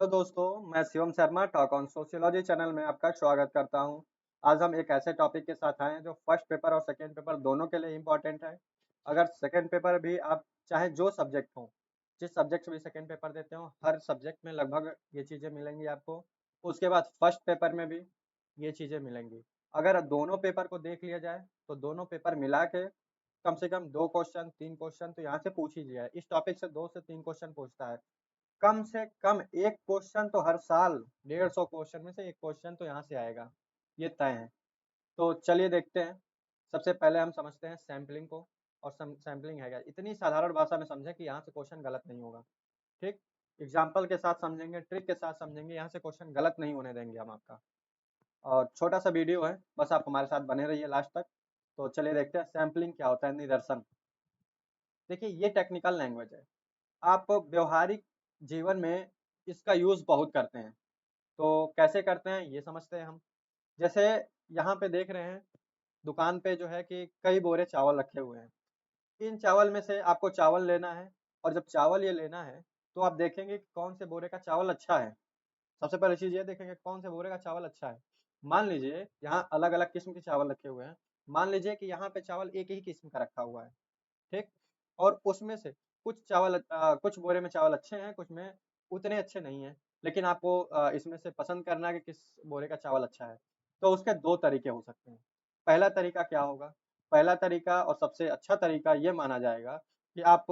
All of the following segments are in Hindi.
हेलो दोस्तों, मैं Shivam Sharma talk on sociology channel में आपका स्वागत करता हूं। आज हम एक ऐसे टॉपिक के साथ आए हैं जो फर्स्ट पेपर और सेकंड पेपर दोनों के लिए इम्पोर्टेंट है। अगर सेकंड पेपर भी आप चाहे जो सब्जेक्ट हो, जिस सब्जेक्ट से भी सेकंड पेपर देते हो, हर सब्जेक्ट में लगभग ये चीज़ें मिलेंगी आपको। उसके बाद फर्स्ट पेपर में भी ये चीज़ें मिलेंगी। अगर दोनों पेपर को देख लिया जाए तो दोनों पेपर मिला के कम से कम 2 क्वेश्चन 3 क्वेश्चन तो यहाँ से पूछ ही लिया है। इस टॉपिक से 2 से 3 क्वेश्चन पूछता है। कम से कम एक क्वेश्चन तो हर साल 150 क्वेश्चन में से एक क्वेश्चन तो यहाँ से आएगा, ये तय है। तो चलिए देखते हैं। सबसे पहले हम समझते हैं सैम्पलिंग को। और सैम्पलिंग है क्या, इतनी साधारण भाषा में समझें कि यहाँ से क्वेश्चन गलत नहीं होगा। ठीक, एग्जाम्पल के साथ समझेंगे, ट्रिक के साथ समझेंगे, यहाँ से क्वेश्चन गलत नहीं होने देंगे हम आपका। और छोटा सा वीडियो है, बस आप हमारे साथ बने रहिए लास्ट तक। तो चलिए देखते हैं सैम्पलिंग क्या होता है, निदर्शन। देखिए ये टेक्निकल लैंग्वेज है, आप व्यवहारिक जीवन में इसका यूज बहुत करते हैं। तो कैसे करते हैं ये समझते हैं हम। जैसे यहाँ पे देख रहे हैं, दुकान पे जो है कि कई बोरे चावल रखे हुए हैं। इन चावल में से आपको चावल लेना है। और जब चावल ये लेना है तो आप देखेंगे कि कौन से बोरे का चावल अच्छा है। सबसे पहले चीज ये देखेंगे कौन से बोरे का चावल अच्छा है। मान लीजिए यहाँ अलग अलग किस्म के चावल रखे हुए हैं। मान लीजिए कि यहाँ पे चावल एक ही किस्म का रखा हुआ है। ठीक, और उसमें से कुछ बोरे में चावल अच्छे हैं, कुछ में उतने अच्छे नहीं हैं। लेकिन आपको इसमें से पसंद करना है कि किस बोरे का चावल अच्छा है। तो उसके दो तरीके हो सकते हैं। पहला तरीका क्या होगा, पहला तरीका और सबसे अच्छा तरीका ये माना जाएगा कि आप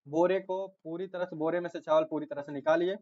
बोरे को पूरी तरह से, बोरे में से चावल पूरी तरह से निकालिए।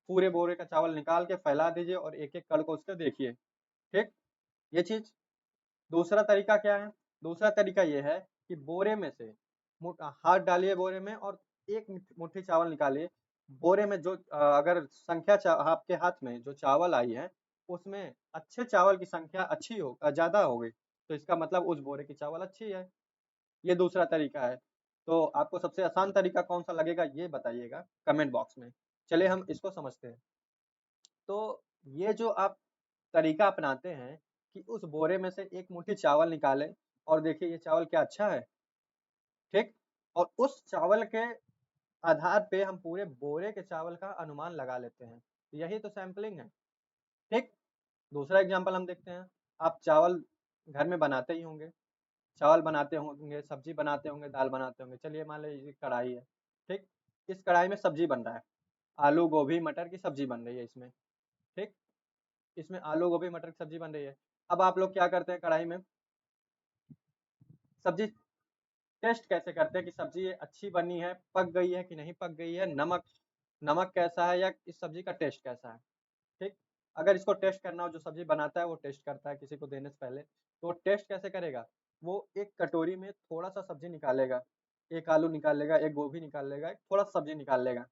पूरे बोरे का चावल निकाल के फैला दीजिए और एक एक कण को उसके देखिए। ठीक, ये चीज। दूसरा तरीका क्या है, दूसरा तरीका ये है कि बोरे में से हाथ डालिए बोरे में और एक मुट्ठी चावल निकालिए। बोरे में जो अगर संख्या आपके हाथ में जो चावल आई है उसमें अच्छे चावल की संख्या अच्छी हो, ज्यादा हो गई, तो इसका मतलब उस बोरे की चावल अच्छी है। ये दूसरा तरीका है। तो आपको सबसे आसान तरीका कौन सा लगेगा ये बताइएगा कमेंट बॉक्स में। चलिए हम इसको समझते हैं। तो ये जो आप तरीका अपनाते हैं कि उस बोरे में से एक मुट्ठी चावल निकालें और देखिए ये चावल क्या अच्छा है। ठीक, और उस चावल के आधार पे हम पूरे बोरे के चावल का अनुमान लगा लेते हैं। यही तो सैंपलिंग है। ठीक, दूसरा एग्जांपल हम देखते हैं। आप चावल घर में बनाते ही होंगे, चावल बनाते होंगे, सब्जी बनाते होंगे, दाल बनाते होंगे। चलिए मान लीजिए कढ़ाई है। ठीक, इस कढ़ाई में सब्जी बन रहा है, आलू गोभी मटर की सब्जी बन रही है इसमें। ठीक, इसमें आलू गोभी मटर की सब्जी बन रही है। अब आप लोग क्या करते हैं, कढ़ाई में सब्जी टेस्ट कैसे करते हैं कि सब्जी ये अच्छी बनी है, पक गई है कि नहीं पक गई है, नमक नमक कैसा है या इस सब्जी का टेस्ट कैसा है। ठीक, अगर इसको टेस्ट करना हो, जो सब्जी बनाता है वो टेस्ट करता है किसी को देने से पहले, तो वो टेस्ट कैसे करेगा। वो एक कटोरी में थोड़ा सा सब्जी निकालेगा, एक आलू निकाल लेगा, एक गोभी निकाल लेगा, एक थोड़ा सा सब्जी निकाल लेगा।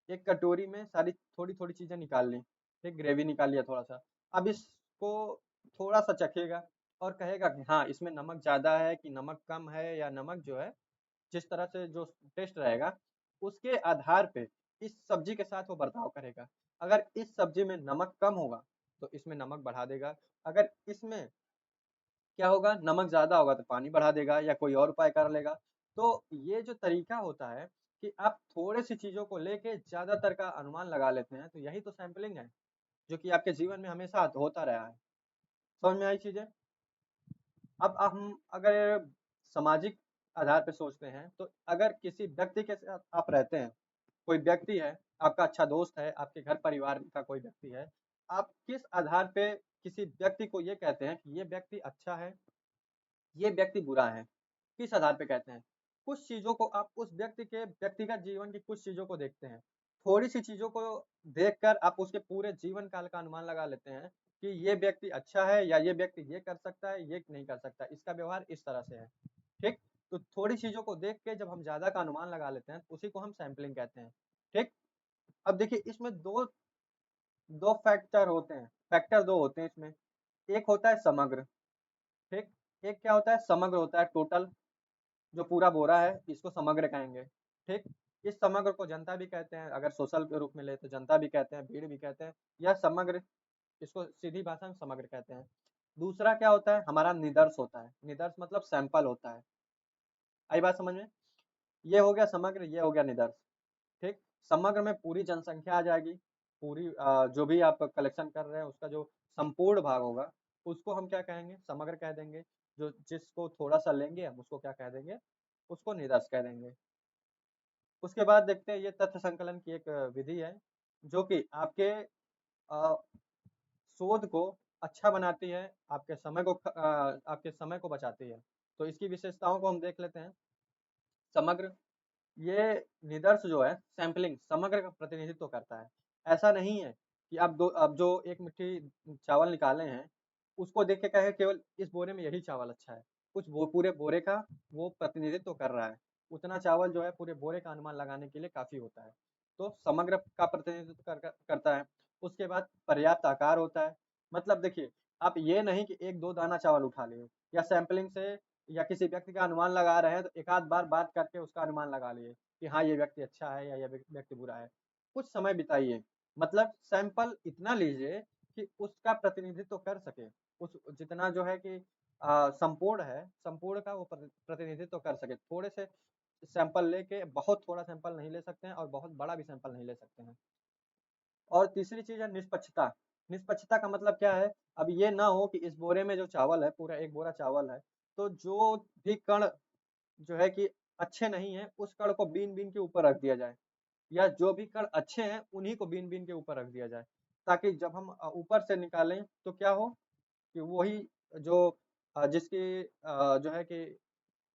एक कटोरी में सारी थोड़ी थोड़ी चीजें निकाल ली, एक ग्रेवी निकाल लिया थोड़ा सा। अब इसको थोड़ा सा चखेगा और कहेगा कि हाँ इसमें नमक ज्यादा है कि नमक कम है, या नमक जो है जिस तरह से जो टेस्ट रहेगा उसके आधार पे इस सब्जी के साथ वो बर्ताव करेगा। अगर इस सब्जी में नमक कम होगा तो इसमें नमक बढ़ा देगा। अगर इसमें क्या होगा, नमक ज्यादा होगा तो पानी बढ़ा देगा या कोई और उपाय कर लेगा। तो ये जो तरीका होता है कि आप थोड़े सी चीजों को लेके ज्यादातर का अनुमान लगा लेते हैं, तो यही तो सैंपलिंग है, जो कि आपके जीवन में हमेशा होता रहा है। समझ में आई चीजें। अब हम अगर सामाजिक आधार पे सोचते हैं, तो अगर किसी व्यक्ति के साथ आप रहते हैं, कोई व्यक्ति है, आपका अच्छा दोस्त है, आपके घर परिवार का कोई व्यक्ति है, आप किस आधार पे किसी व्यक्ति को ये कहते हैं कि ये व्यक्ति अच्छा है, ये व्यक्ति बुरा है। किस आधार पे कहते हैं, कुछ चीजों को आप उस व्यक्ति के व्यक्तिगत जीवन की कुछ चीजों को देखते हैं। थोड़ी सी चीजों को देखकर आप उसके पूरे जीवन काल का अनुमान लगा लेते हैं कि ये व्यक्ति अच्छा है या ये व्यक्ति ये कर सकता है, ये नहीं कर सकता, इसका व्यवहार इस तरह से है। ठीक, तो थोड़ी चीजों को देख के जब हम ज्यादा का अनुमान लगा लेते हैं उसी को हम सैंपलिंग कहते हैं। ठीक, अब देखिए इसमें दो दो फैक्टर होते हैं, फैक्टर दो होते हैं इसमें। एक होता है समग्र। ठीक, एक क्या होता है, समग्र होता है, टोटल जो पूरा बोरा है इसको समग्र कहेंगे। ठीक, इस समग्र को जनता भी कहते हैं, अगर सोशल के रूप में ले तो जनता भी कहते हैं, भीड़ भी कहते हैं, या समग्र, इसको सीधी भाषा में समग्र कहते हैं। दूसरा क्या होता है, हमारा निदर्श होता है। निदर्श मतलब सैंपल होता है। आई बात समझ में। ये हो गया समग्र, ये हो गया निदर्श। ठीक, समग्र में पूरी जनसंख्या आ जाएगी, पूरी जो भी आप कलेक्शन कर रहे हैं उसका जो संपूर्ण भाग होगा उसको हम क्या कहेंगे, समग्र कह देंगे। जो जिसको थोड़ा सा लेंगे हम उसको क्या कह देंगे, उसको निदर्श कह देंगे। उसके बाद देखते हैं ये तथ्य संकलन की एक विधि है जो कि आपके अ, शोध को अच्छा बनाती है, आपके समय को बचाती है। तो इसकी विशेषताओं को हम देख लेते हैं। समग्र, ये निदर्श जो है सैंपलिंग समग्र का प्रतिनिधित्व करता है। ऐसा नहीं है कि आप जो एक मुट्ठी चावल निकाले हैं उसको देख के कहे केवल इस बोरे में यही चावल अच्छा है। कुछ वो पूरे बोरे का वो प्रतिनिधित्व कर रहा है। उतना चावल जो है पूरे बोरे का अनुमान लगाने के लिए काफी होता है। तो समग्र का प्रतिनिधित्व करता है। उसके बाद पर्याप्त आकार होता है। मतलब देखिए, आप ये नहीं कि एक दो दाना चावल उठा लिए या सैंपलिंग से या किसी व्यक्ति का अनुमान लगा रहे हैं तो एक आध बार बात करके उसका अनुमान लगा लिए कि हाँ ये व्यक्ति अच्छा है या ये व्यक्ति बुरा है। कुछ समय बिताइए, मतलब सैंपल इतना लीजिए कि उसका प्रतिनिधित्व कर सके, उस जितना जो है कि संपूर्ण है, संपूर्ण का वो प्रतिनिधित्व कर सके। थोड़े से सैंपल लेके बहुत थोड़ा सैंपल नहीं ले सकते हैं और बहुत बड़ा भी सैंपल नहीं ले सकते हैं। और तीसरी चीज है निष्पक्षता। निष्पक्षता का मतलब क्या है, अब ये ना हो कि इस बोरे में जो चावल है, पूरा एक बोरा चावल है, तो जो भी कण जो है कि अच्छे नहीं है उस कण को बीन बीन के ऊपर रख दिया जाए, या जो भी कण अच्छे हैं उन्हीं को बीन बीन के ऊपर रख दिया जाए, ताकि जब हम ऊपर से निकालें तो क्या हो कि वही जो जिसकी जो है कि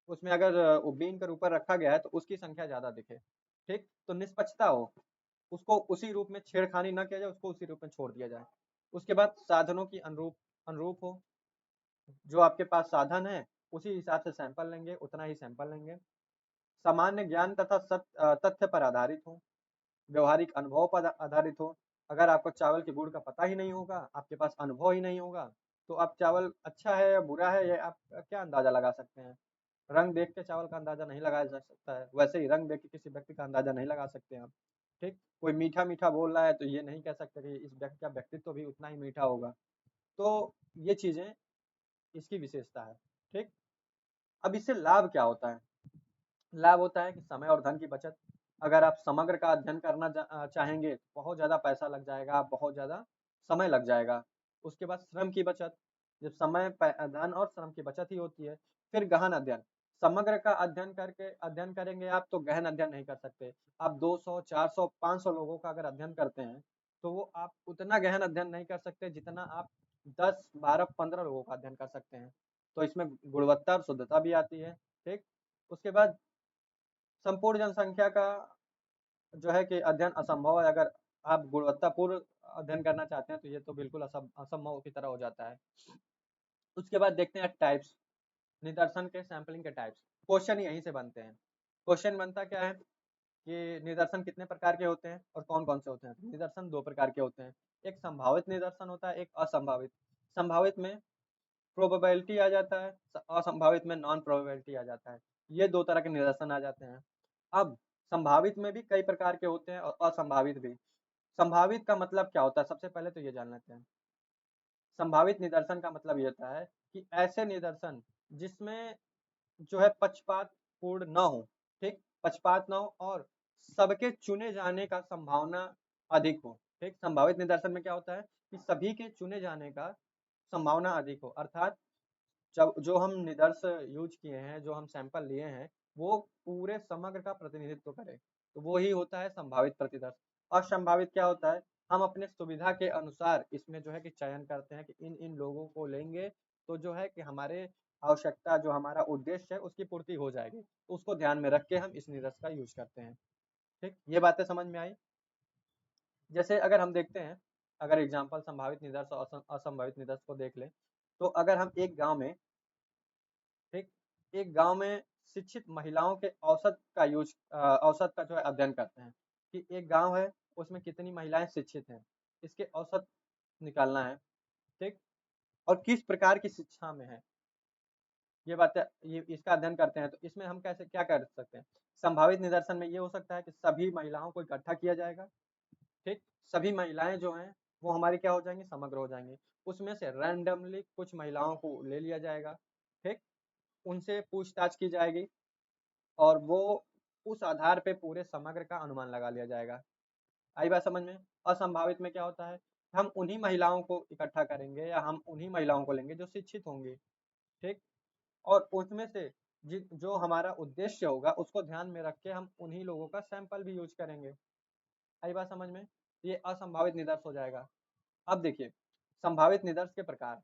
उसमें अगर वो बीन कर ऊपर रखा गया है तो उसकी संख्या ज्यादा दिखे। ठीक, तो निष्पक्षता हो, उसको उसी रूप में छेड़खानी ना किया जाए, उसको उसी रूप में छोड़ दिया जाए। उसके बाद साधनों की अनुरूप अनुरूप हो, जो आपके पास साधन है उसी हिसाब से सैंपल लेंगे, उतना ही सैंपल लेंगे। सामान्य ज्ञान तथा तथ्य पर आधारित हो, व्यवहारिक अनुभव पर आधारित हो। अगर आपको चावल के गुण का पता ही नहीं होगा, आपके पास अनुभव ही नहीं होगा, तो आप चावल अच्छा है या बुरा है ये आप क्या अंदाजा लगा सकते हैं। रंग देख के चावल का अंदाजा नहीं लगाया जा सकता है, वैसे ही रंग देख के किसी व्यक्ति का अंदाजा नहीं लगा सकते हैं आप। ठीक, कोई मीठा मीठा बोल रहा है तो ये नहीं कह सकते कि इस व्यक्ति का व्यक्तित्व भी उतना ही मीठा होगा। तो ये चीजें इसकी विशेषता है। ठीक, अब इससे लाभ क्या होता है। लाभ होता है कि समय और धन की बचत। अगर आप समग्र का अध्ययन करना चाहेंगे तो बहुत ज़्यादा पैसा लग जाएगा, बहुत ज़्यादा समय लग जाएगा। उसके बाद श्रम की बचत, जब धन और श्रम की बचत ही होती है। फिर गहन अध्ययन, समग्र का अध्ययन करेंगे आप तो गहन अध्ययन नहीं कर सकते। आप 200, 400, 500 लोगों का अगर अध्ययन करते हैं तो वो आप उतना गहन अध्ययन नहीं कर सकते जितना आप 10, 12, 15 लोगों का अध्ययन कर सकते हैं। तो इसमें गुणवत्ता और शुद्धता भी आती है। ठीक, उसके बाद संपूर्ण जनसंख्या का जो है कि अध्ययन असंभव है। अगर आप गुणवत्तापूर्ण अध्ययन करना चाहते हैं तो ये तो बिल्कुल असंभव की तरह हो जाता है। उसके बाद देखते हैं टाइप्स, निदर्शन के सैंपलिंग के टाइप्स। क्वेश्चन यहीं से बनते हैं। क्वेश्चन बनता क्या है कि निदर्शन कितने प्रकार के होते हैं और कौन कौन से होते हैं। निदर्शन दो प्रकार के होते हैं, एक संभावित निदर्शन होता है, एक असंभावित। संभावित में प्रोबेबिलिटी आ जाता है, असंभावित में नॉन प्रोबेबिलिटी आ जाता है। ये दो तरह के निदर्शन आ जाते हैं। अब संभावित में भी कई प्रकार के होते हैं और असंभावित भी। संभावित का मतलब क्या होता है, सबसे पहले तो ये जान लेते हैं। संभावित निदर्शन का मतलब ये होता है कि ऐसे निदर्शन जिसमें जो है पक्षपात पूर्ण न हो। ठीक, पक्षपात न हो और सबके चुने जाने का संभावना अधिक हो। ठीक, संभावित निदर्शन में क्या होता है कि सभी के चुने जाने का संभावना अधिक हो, अर्थात जब जो हम निदर्श यूज किए हैं, जो हम सैंपल लिए हैं, वो पूरे समग्र का प्रतिनिधित्व करे, तो वो ही होता है संभावित प्रतिदर्श। असंभावित क्या होता है, हम अपने सुविधा के अनुसार इसमें जो है कि चयन करते हैं कि इन इन लोगों को लेंगे तो जो है कि हमारे आवश्यकता, जो हमारा उद्देश्य है उसकी पूर्ति हो जाएगी, तो उसको ध्यान में रख के हम इस निदर्श का यूज करते हैं। ठीक, ये बातें समझ में आई। जैसे अगर हम देखते हैं, अगर एग्जाम्पल संभावित निदर्श और असंभावित निदर्श को देख लें, तो अगर हम एक गांव में, ठीक, एक गांव में शिक्षित महिलाओं के औसत का जो है अध्ययन करते हैं कि एक गांव है उसमें कितनी महिलाएं शिक्षित हैं, इसके औसत निकालना है। ठीक, और किस प्रकार की शिक्षा में है, ये बातें ये इसका अध्ययन करते हैं। तो इसमें हम कैसे क्या कर सकते हैं, संभावित निदर्शन में ये हो सकता है कि सभी महिलाओं को इकट्ठा किया जाएगा। ठीक, सभी महिलाएं जो हैं वो हमारी क्या हो जाएंगी, समग्र हो जाएंगी। उसमें से रैंडमली कुछ महिलाओं को ले लिया जाएगा। ठीक, उनसे पूछताछ की जाएगी और वो उस आधार पे पूरे समग्र का अनुमान लगा लिया जाएगा। आई बात समझ में? असंभावित में क्या होता है, हम उन्हीं महिलाओं को इकट्ठा करेंगे या हम उन्हीं महिलाओं को लेंगे जो शिक्षित होंगी, ठीक, और उसमें से जो हमारा उद्देश्य होगा उसको ध्यान में रख के हम उन्हीं लोगों का सैंपल भी यूज करेंगे। आई बात समझ में? ये असंभावित निदर्श हो जाएगा। अब देखिए, संभावित निदर्श के प्रकार,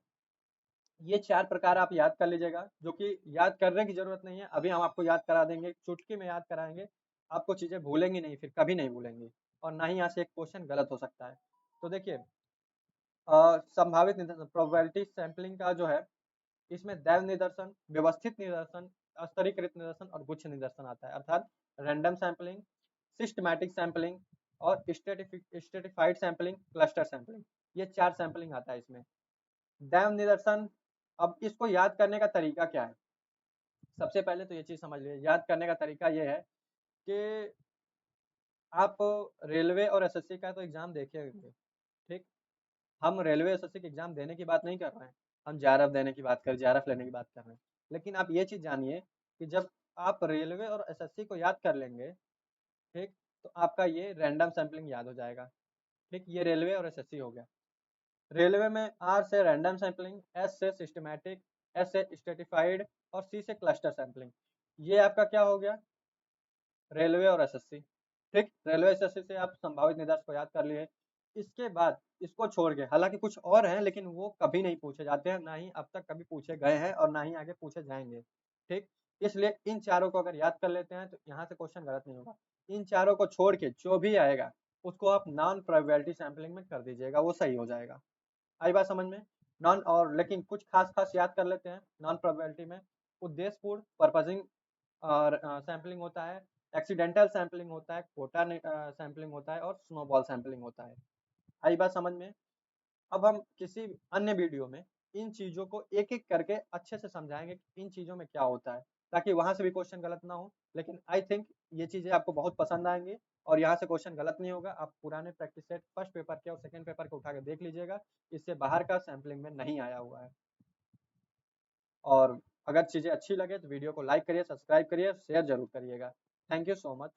ये 4 प्रकार आप याद कर लीजिएगा, जो कि याद करने की जरूरत नहीं है, अभी हम आपको याद करा देंगे, चुटकी में याद कराएंगे, आपको चीजें भूलेंगी नहीं, फिर कभी नहीं भूलेंगी, और ना ही यहाँ से एक क्वेश्चन गलत हो सकता है। तो देखिए, संभावित निदर्शन प्रोबेबिलिटी सैंपलिंग का जो है, इसमें दैव निदर्शन, व्यवस्थित निदर्शन, स्तरीकृत निदर्शन और गुच्छ निदर्शन आता है, अर्थात रैंडम सैंपलिंग, सिस्टमैटिक सैंपलिंग और स्ट्रेटिफाइड सैंपलिंग, क्लस्टर सैंपलिंग, ये 4 सैंपलिंग आता है इसमें। दैव निदर्शन, अब इसको याद करने का तरीका क्या है? सबसे पहले तो ये चीज समझ लीजिए, याद करने का तरीका ये है कि आप रेलवे और एसएससी का तो एग्जाम देखे होंगे, ठीक, हम रेलवे एसएससी के एग्जाम देने की बात नहीं कर रहे हैं, हम जेआरएफ देने की बात कर जेआरएफ लेने की बात कर रहे हैं। लेकिन आप ये चीज जानिए कि जब आप रेलवे और एसएससी को याद कर लेंगे, ठीक, तो आपका ये रैंडम सैंपलिंग याद हो जाएगा, ठीक, ये रेलवे और एसएससी हो गया। रेलवे में आर से रैंडम सैंपलिंग, एस से सिस्टमैटिक, एस से स्ट्रेटिफाइड और सी से क्लस्टर सैंपलिंग, ये आपका क्या हो गया, रेलवे और एसएससी, ठीक, रेलवे एसएससी से आप संभावित निदर्श को याद कर लिए। इसके बाद इसको छोड़ के, हालांकि कुछ और हैं लेकिन वो कभी नहीं पूछे जाते हैं, ना ही अब तक कभी पूछे गए हैं और ना ही आगे पूछे जाएंगे, ठीक, इसलिए इन चारों को अगर याद कर लेते हैं तो यहाँ से क्वेश्चन गलत नहीं होगा। इन चारों को छोड़ के जो भी आएगा उसको आप नॉन प्रोबेबिलिटी सैंपलिंग में कर दीजिएगा, वो सही हो जाएगा। आई बात समझ में? नॉन, और लेकिन कुछ खास खास याद कर लेते हैं नॉन प्रोबेबिलिटी में, उद्देश्यपूर्ण पर्पजिंग और सैंपलिंग होता है, एक्सीडेंटल सैंपलिंग होता है, कोटा सैंपलिंग होता है और स्नोबॉल सैंपलिंग होता है। आई बात समझ में? अब हम किसी अन्य वीडियो में इन चीजों को एक एक करके अच्छे से समझाएंगे कि इन चीजों में क्या होता है, ताकि वहां से भी क्वेश्चन गलत ना हो। लेकिन आई थिंक ये चीजें आपको बहुत पसंद आएंगी और यहाँ से क्वेश्चन गलत नहीं होगा। आप पुराने प्रैक्टिस सेट फर्स्ट पेपर के और सेकंड पेपर के उठा के देख लीजिएगा, इससे बाहर का सैंपलिंग में नहीं आया हुआ है। और अगर चीजें अच्छी लगे तो वीडियो को लाइक करिए, सब्सक्राइब करिए, शेयर जरूर करिएगा। Thank you so much.